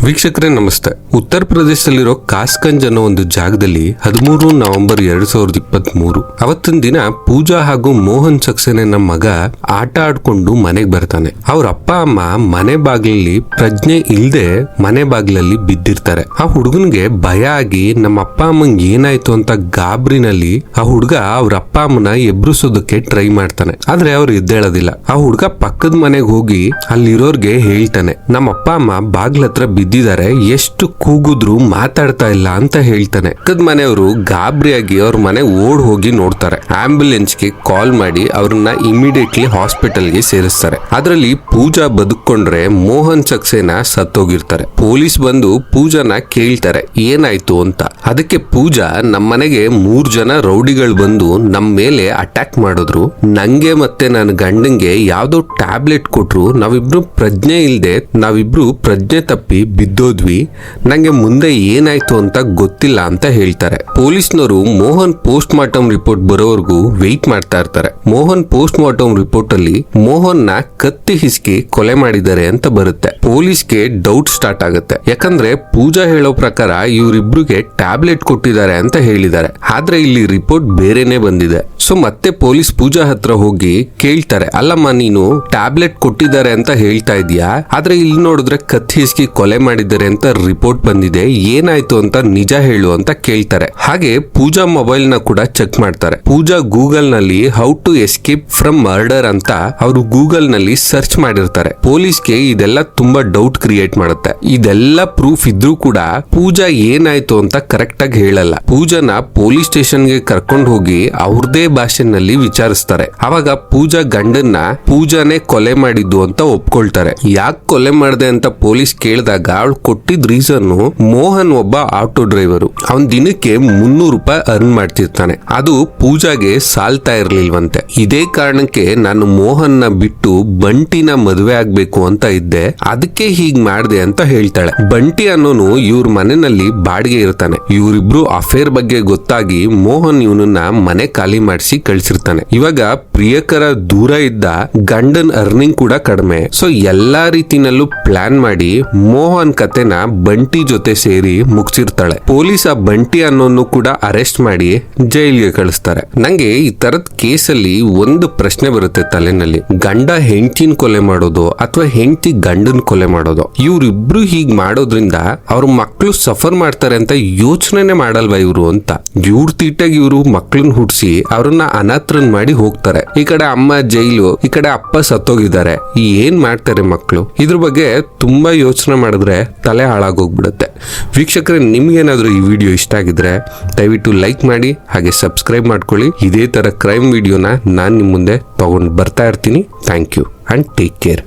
ವೀಕ್ಷಕರೇ ನಮಸ್ತೆ. ಉತ್ತರ ಪ್ರದೇಶದಲ್ಲಿರೋ ಕಾಸ್ಗಂಜ್ ಅನ್ನೋ ಒಂದು ಜಾಗದಲ್ಲಿ 13 ನವೆಂಬರ್ 2023 ಅವತ್ತಿನ ದಿನ ಪೂಜಾ ಹಾಗೂ ಮೋಹನ್ ಸಕ್ಸೇನಾ ಮಗ ಆಟ ಆಡ್ಕೊಂಡು ಮನೆಗೆ ಬರ್ತಾನೆ. ಅವ್ರ ಅಪ್ಪ ಅಮ್ಮ ಮನೆ ಬಾಗಿಲಲ್ಲಿ ಪ್ರಜ್ಞೆ ಇಲ್ದೆ ಮನೆ ಬಾಗಿಲಲ್ಲಿ ಬಿದ್ದಿರ್ತಾರೆ. ಆ ಹುಡುಗನ್ಗೆ ಭಯ ಆಗಿ ನಮ್ಮ ಅಪ್ಪ ಅಮ್ಮಂಗೆ ಏನಾಯ್ತು ಅಂತ ಗಾಬರಿನಲ್ಲಿ ಆ ಹುಡುಗ ಅವ್ರ ಅಪ್ಪ ಅಮ್ಮನ ಎಬ್ರಿಸೋದಕ್ಕೆ ಟ್ರೈ ಮಾಡ್ತಾನೆ. ಆದ್ರೆ ಅವ್ರು ಎದ್ದೇಳೋದಿಲ್ಲ. ಆ ಹುಡುಗ ಪಕ್ಕದ ಮನೆಗೆ ಹೋಗಿ ಅಲ್ಲಿರೋರ್ಗೆ ಹೇಳ್ತಾನೆ, ನಮ್ಮ ಅಪ್ಪ ಅಮ್ಮ ಬಾಗ್ಲ ಹತ್ರ ಬಿದ್ದಿದ್ದಾರೆ, ಎಷ್ಟು ಕೂಗುದ್ರು ಮಾತಾಡ್ತಾ ಇಲ್ಲ ಅಂತ ಹೇಳ್ತಾನೆ. ಪಕ್ಕದ ಮನೆಯವರು ಗಾಬರಿಯಾಗಿ ಅವ್ರ ಮನೆ ಓಡ್ ಹೋಗಿ ನೋಡ್ತಾರೆ. ಆಂಬ್ಯುಲೆನ್ಸ್ಗೆ ಕಾಲ್ ಮಾಡಿ ಅವ್ರನ್ನ ಇಮಿಡಿಯೇಟ್ಲಿ ಹಾಸ್ಪಿಟಲ್ಗೆ ಸೇರಿಸ್ತಾರೆ. ಅದರಲ್ಲಿ ಪೂಜಾ ಬದುಕೊಂಡ್ರೆ ಮೋಹನ್ ಸಕ್ಸೇನಾ ಸತ್ತೋಗಿರ್ತಾರೆ. ಪೊಲೀಸ್ ಬಂದು ಪೂಜಾನ ಕೇಳ್ತಾರೆ ಏನಾಯ್ತು ಅಂತ. ಅದಕ್ಕೆ ಪೂಜಾ ನಮ್ಮನೆಗೆ 3 ಜನ ರೌಡಿಗಳು ಬಂದು ನಮ್ಮ ಮೇಲೆ ಅಟ್ಯಾಕ್ ಮಾಡಿದ್ರು, ನಂಗೆ ಮತ್ತೆ ನನ್ನ ಗಂಡಂಗೆ ಯಾವ್ದೋ ಟ್ಯಾಬ್ಲೆಟ್ ಕೊಟ್ರು, ನಾವಿಬ್ರು ಪ್ರಜ್ಞೆ ತಪ್ಪಿ ಬಿದ್ದೋದ್ವಿ, ನಂಗೆ ಮುಂದೆ ಏನಾಯ್ತು ಅಂತ ಗೊತ್ತಿಲ್ಲ ಅಂತ ಹೇಳ್ತಾರೆ. ಪೊಲೀಸ್ನವರು ಮೋಹನ್ ಪೋಸ್ಟ್ ಮಾರ್ಟಮ್ ರಿಪೋರ್ಟ್ ಬರೋವರೆಗೂ ವೆಯ್ಟ್ ಮಾಡ್ತಾ ಇರ್ತಾರೆ. ಮೋಹನ್ ಪೋಸ್ಟ್ ಮಾರ್ಟಮ್ ರಿಪೋರ್ಟ್ ಅಲ್ಲಿ ಮೋಹನ್ ನ ಕತ್ತಿ ಹಿಸ್ಕಿ ಕೊಲೆ ಮಾಡಿದ್ದಾರೆ ಅಂತ ಬರುತ್ತೆ. ಪೊಲೀಸ್ಗೆ ಡೌಟ್ ಸ್ಟಾರ್ಟ್ ಆಗುತ್ತೆ. ಯಾಕಂದ್ರೆ ಪೂಜಾ ಹೇಳೋ ಪ್ರಕಾರ ಇವರಿಬ್ರಿಗೆ ಟ್ಯಾಬ್ಲೆಟ್ ಕೊಟ್ಟಿದ್ದಾರೆ ಅಂತ ಹೇಳಿದ್ದಾರೆ. ಆದ್ರೆ ಇಲ್ಲಿ ರಿಪೋರ್ಟ್ ಬೇರೆನೆ ಬಂದಿದೆ. ಸೊ ಮತ್ತೆ ಪೊಲೀಸ್ ಪೂಜಾ ಹತ್ರ ಹೋಗಿ ಕೇಳ್ತಾರೆ, ಅಲ್ಲಮ್ಮ ನೀನು ಟ್ಯಾಬ್ಲೆಟ್ ಕೊಟ್ಟಿದ್ದಾರೆ ಅಂತ ಹೇಳ್ತಾ ಇದೀಯಾ, ಆದ್ರೆ ಇಲ್ಲಿ ನೋಡಿದ್ರೆ ಕತ್ತಿ ಹಿಸ್ಕಿ ಕೊಲೆ ಮಾಡಿದ್ದಾರೆ ಅಂತ ರಿಪೋರ್ಟ್ ಬಂದಿದೆ, ಏನಾಯ್ತು ಅಂತ ನಿಜ ಹೇಳು ಅಂತ ಕೇಳ್ತಾರೆ. ಹಾಗೆ ಪೂಜಾ ಮೊಬೈಲ್ ನ ಕೂಡ ಚೆಕ್ ಮಾಡ್ತಾರೆ. ಪೂಜಾ ಗೂಗಲ್ ನಲ್ಲಿ how to escape from murder ಅಂತ ಅವರು ಗೂಗಲ್ ನಲ್ಲಿ ಸರ್ಚ್ ಮಾಡಿರ್ತಾರೆ. ಪೊಲೀಸ್ಗೆ ಇದೆಲ್ಲ ತುಂಬಾ ಡೌಟ್ ಕ್ರಿಯೇಟ್ ಮಾಡುತ್ತೆ. ಇದೆಲ್ಲ ಪ್ರೂಫ್ ಇದ್ರೂ ಕೂಡ ಪೂಜಾ ಏನಾಯ್ತು ಅಂತ ಕರೆಕ್ಟ್ ಆಗಿ ಹೇಳಲ್ಲ. ಪೂಜಾನ ಪೊಲೀಸ್ ಸ್ಟೇಷನ್ಗೆ ಕರ್ಕೊಂಡು ಹೋಗಿ ಅವ್ರದೇ ಭಾಷೆನಲ್ಲಿ ವಿಚಾರಿಸ್ತಾರೆ. ಅವಾಗ ಪೂಜಾ ಗಂಡನ್ನ ಪೂಜಾನೇ ಕೊಲೆ ಮಾಡಿದ್ದು ಅಂತ ಒಪ್ಕೊಳ್ತಾರೆ. ಯಾಕೆ ಕೊಲೆ ಮಾಡಿದೆ ಅಂತ ಪೊಲೀಸ್ ಕೇಳಿದಾಗ ಅವಳು ಕೊಟ್ಟಿದ್ ರೀಸನ್, ಮೋಹನ್ ಒಬ್ಬ ಆಟೋ ಡ್ರೈವರು, ಅವನ್ ದಿನಕ್ಕೆ 300 ರೂಪಾಯಿ ಅರ್ನ್ ಮಾಡ್ತಿರ್ತಾನೆ, ಅದು ಪೂಜಾಗೆ ಸಾಲ್ತಾ ಇರ್ಲಿಲ್ವಂತೆ. ಇದೇ ಕಾರಣಕ್ಕೆ ನಾನು ಮೋಹನ್ ನ ಬಿಟ್ಟು ಬಂಟಿನ ಮದುವೆ ಆಗ್ಬೇಕು ಅಂತ ಇದ್ದೆ, ಅದಕ್ಕೆ ಹೀಗ್ ಮಾಡ್ದೆ ಅಂತ ಹೇಳ್ತಾಳೆ. ಬಂಟಿ ಅನ್ನೋನು ಇವ್ರ ಮನೆಯಲ್ಲಿ ಬಾಡಿಗೆ ಇರ್ತಾನೆ. ಇವರಿಬ್ರು ಅಫೇರ್ ಬಗ್ಗೆ ಗೊತ್ತಾಗಿ ಮೋಹನ್ ಇವನನ್ನ ಮನೆ ಖಾಲಿ ಮಾಡಿಸಿ ಕಳ್ಸಿರ್ತಾನೆ. ಇವಾಗ ಪ್ರಿಯಕರ ದೂರ ಇದ್ದ, ಗಂಡನ್ ಅರ್ನಿಂಗ್ ಕೂಡ ಕಡಿಮೆ. ಸೊ ಎಲ್ಲಾ ರೀತಿನಲ್ಲೂ ಪ್ಲಾನ್ ಮಾಡಿ ಮೋಹನ್ ಕತೆನ ಬಂಟಿ ಜೊತೆ ಸೇರಿ ಮುಗಿಸಿರ್ತಾಳೆ. ಪೊಲೀಸ್ ಆ ಬಂಟಿ ಅನ್ನೋನು ಕೂಡ ಅರೆಸ್ಟ್ ಮಾಡಿ ಜೈಲ್ಗೆ ಕಳಿಸ್ತಾರೆ. ನಂಗೆ ಈ ತರದ ಕೇಸಲ್ಲಿ ಒಂದು ಪ್ರಶ್ನೆ ಬರುತ್ತೆ ತಲೆನಲ್ಲಿ, ಗಂಡ ಹೆಂಡತಿನ ಕೊಲೆ ಮಾಡೋದು ಅಥವಾ ಹೆಂಡತಿ ಗಂಡನ್ ಕೊಲೆ ಮಾಡೋದು? ಇವ್ರಿಬ್ರು ಹೀಗ್ ಮಾಡೋದ್ರಿಂದ ಅವ್ರ ಮಕ್ಳು ಸಫರ್ ಮಾಡ್ತಾರೆ ಅಂತ ಯೋಚನೆ ಮಾಡಲ್ವಾ ಇವ್ರು ಅಂತ. ಇವ್ರ ತೀಟಾಗಿ ಇವ್ರು ಮಕ್ಳನ್ನ ಹುಡ್ಸಿ ಅವ್ರನ್ನ ಅನಾಥರನ್ ಮಾಡಿ ಹೋಗ್ತಾರೆ. ಈ ಕಡೆ ಅಮ್ಮ ಜೈಲು, ಈ ಕಡೆ ಅಪ್ಪ ಸತ್ತೋಗಿದ್ದಾರೆ, ಏನ್ ಮಾಡ್ತಾರೆ ಮಕ್ಳು? ಇದ್ರ ಬಗ್ಗೆ ತುಂಬಾ ಯೋಚನೆ ಮಾಡಿದ್ರೆ ತಲೆ ಹಾಳಾಗೋಗ್ಬಿಡುತ್ತೆ. ವೀಕ್ಷಕರೇ, ನಿಮ್ಗೇನಾದ್ರೂ ಈ ವಿಡಿಯೋ ಇಷ್ಟ ಆಗಿದ್ರೆ ದಯವಿಟ್ಟು ಲೈಕ್ ಮಾಡಿ, ಹಾಗೆ ಸಬ್ಸ್ಕ್ರೈಬ್ ಮಾಡ್ಕೊಳ್ಳಿ. ಇದೇ ತರ ಕ್ರೈಮ್ ವಿಡಿಯೋನ ನಾನು ನಿಮ್ಮ ಮುಂದೆ ತಗೊಂಡು ಬರ್ತಾ ಇರ್ತೀನಿ. Thank you and take care.